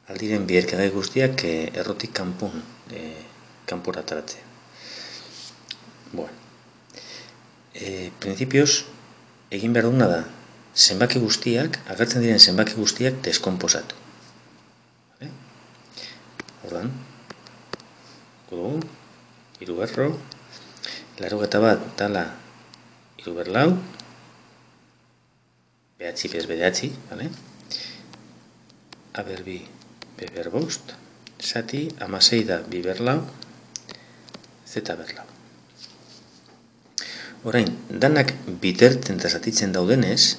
aldiren biherkagai guztiak errotik kanpora ateratzen. Bueno, prinsipioz, egin behar duguna da, zenbaki guztiak, agertzen diren zenbaki guztiak deskomposatu. Ordan, dugu, 3 berro, 81 dala 3 berlau, behatzi bez behatzi, A berbi B berbost, zati, 16 da 2 berlau, Z berlau. Orain, danak bitertzen eta zatitzen daudenez,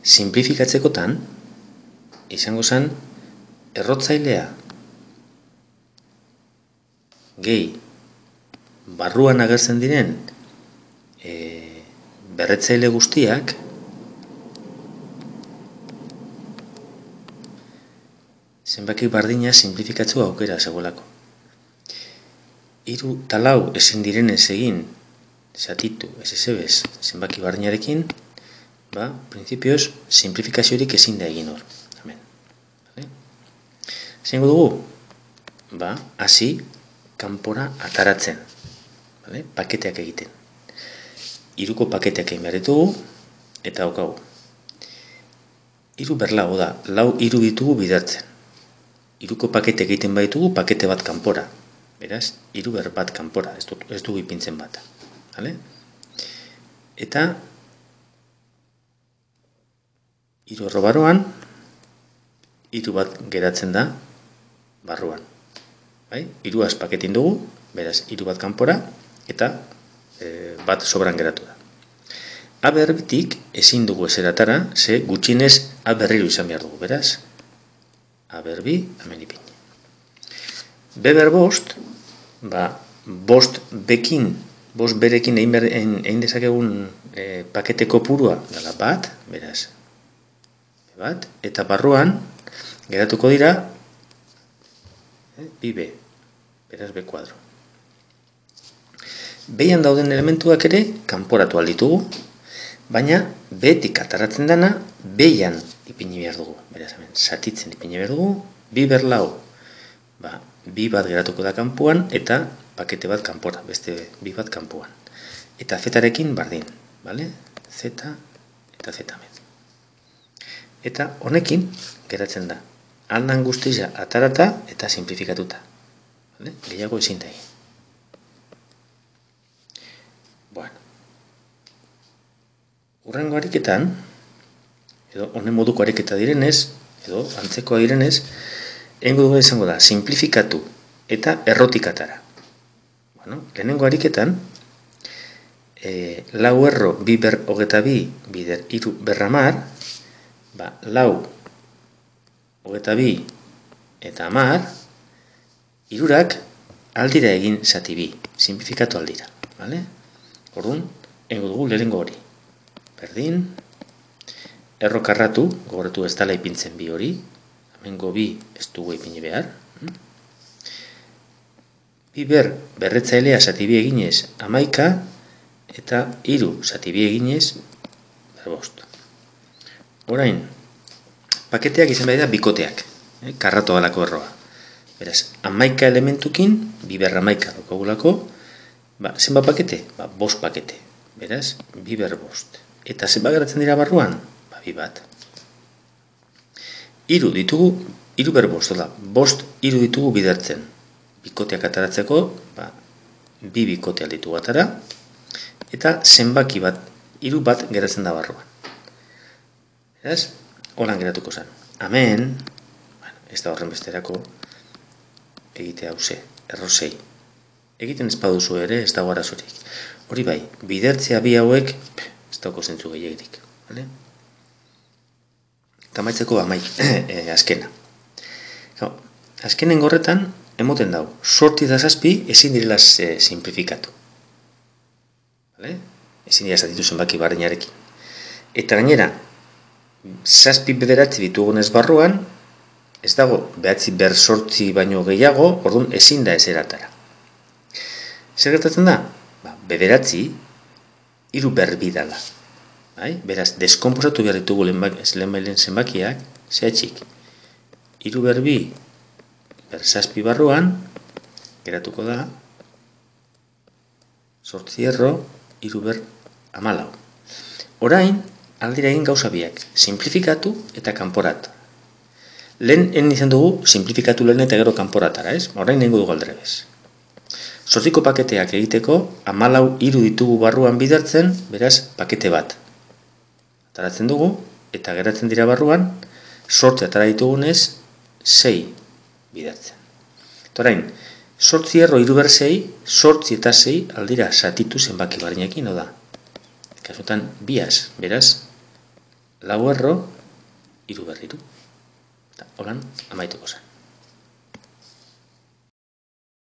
simplifikatzekotan, izango zen, errotzailea gehi barruan agertzen diren berretzaile guztiak zenbaki bardina simplifikatzeko aukera zegoelako. 3 eta 4 ezin direnez egin zatitu ez zenbaki bardinarekin, prinsipioz simplifikaziorik ezin da egin hor. Zengo dugu? Hasi kanpora ataratzen, paketeak egiten. 3ko paketeak egin behar ditugu, eta daukagu. 3 berlau da, 3 ditugu bidertzen. 3ko paketeak egiten baitugu, pakete bat kanpora. Beraz, 3 ber bat kanpora, ez dugu ipintzen bat. Eta 3 erro barruan, 3 bat geratzen da barruan. 3 paketin dugu, beraz, 3 bat kanpora, eta bat sobran geratu da. A berbitik ezin dugu ezeratara, ze gutxinez A berriru izan behar dugu, beraz. A berbi, hemen ipin. B berbost, bost berekin egin dezakegun pakete kopurua dela bat, beraz, bat, eta barruan geratuko dira bi B, beraz B kuadro. Behian dauden elementuak ere kanporatu alditugu, baina betik ataratzen dana behian ipini behar dugu. Beraz, hemen, zatitzen ipini behar dugu, 2 berlau, 2 bat geratuko da kanpoan, eta pakete bat kanpora, beste 2 bat kanpoan. Eta zetarekin bardin, Z eta Z hemen. Eta honekin geratzen da, aldan guztia atarata eta simplifikatuta. Gehiago ezin da egin. Urrengo ariketan, edo honen moduko ariketa direnez, edo antzekoa direnez, egingo dugu izango da, simplifikatu eta errotik atara. Lehenengo ariketan, 4 erro 2 ber 22 bider 3 berra mar, 4 22 eta mar, 3ak aldira egin zati 2, simplifikatu aldira. Orduan, egingo dugu lehenengo hori. Berdin, erro karratu, gogoratu ez dala ipintzen 2 hori, hemengo 2 ez dugu ipini behar. 2 ber berretzailea zati 2 eginez 11, eta 3 zati 2 eginez berbost. Orain, paketeak izan behar da bikoteak, karratu dalako erroa. Beraz, 11 elementukin, 2 ber 11 dokogulako, zenba pakete? 5 pakete. Beraz, 2 ber bost. Eta zenba geratzen dira barruan? 2 bat. 3 ditugu, 3 ber bost, bost 3 ditugu bidertzen. Bikoteak ataratzeko, 2 bikote alditugu atara, eta zenbaki bat, 3 bat geratzen da barruan. Beraz, holan geratuko zen. Hemen, ez da horren besterako, egitea hauze, erro 6. Egiten ez baduzu ere, ez dago arazorik. Hori bai, bidertzea 2 hauek, ez dauko zentzu gehiagirik. Eta maitzeko azkena. Azkenen gorretan, emoten dau, 8 eta 7 ezin direla simplifikatu. Ezin dira zatitu zenbaki bardinarekin. Eta gainera, 7 bederatzi ditugunez barruan, ez dago, 9 ber 8 baino gehiago, orduan ezin da ez eratara. Zer gertatzen da? Bederatzi, 3 berbi dala. Beraz, deskomposatu behar ditugu lehenbailen zenbakiak, zehatxik. iru berbi bersazpi barruan, geratuko da, sortzi erro, iru ber amalau. Orain, aldira egin gauza biak, simplifikatu eta kanporatu. Lehen izan dugu, simplifikatu lehen eta gero kanporatara, ez? Orain nengo dugu aldrebez. Sortziko paketeak egiteko, amalau iru ditugu barruan bidartzen, beraz, pakete bat. Ataratzen dugu, eta geratzen dira barruan, sortzi atara ditugunez, 6 bidartzen. Orain, sortzi erro iru ber 6, sortzi eta 6 aldira zatitu zenbaki barinekin, da. Kasutan, biaz, beraz, lau erro, iru ber iru. Holan, amaituko zen.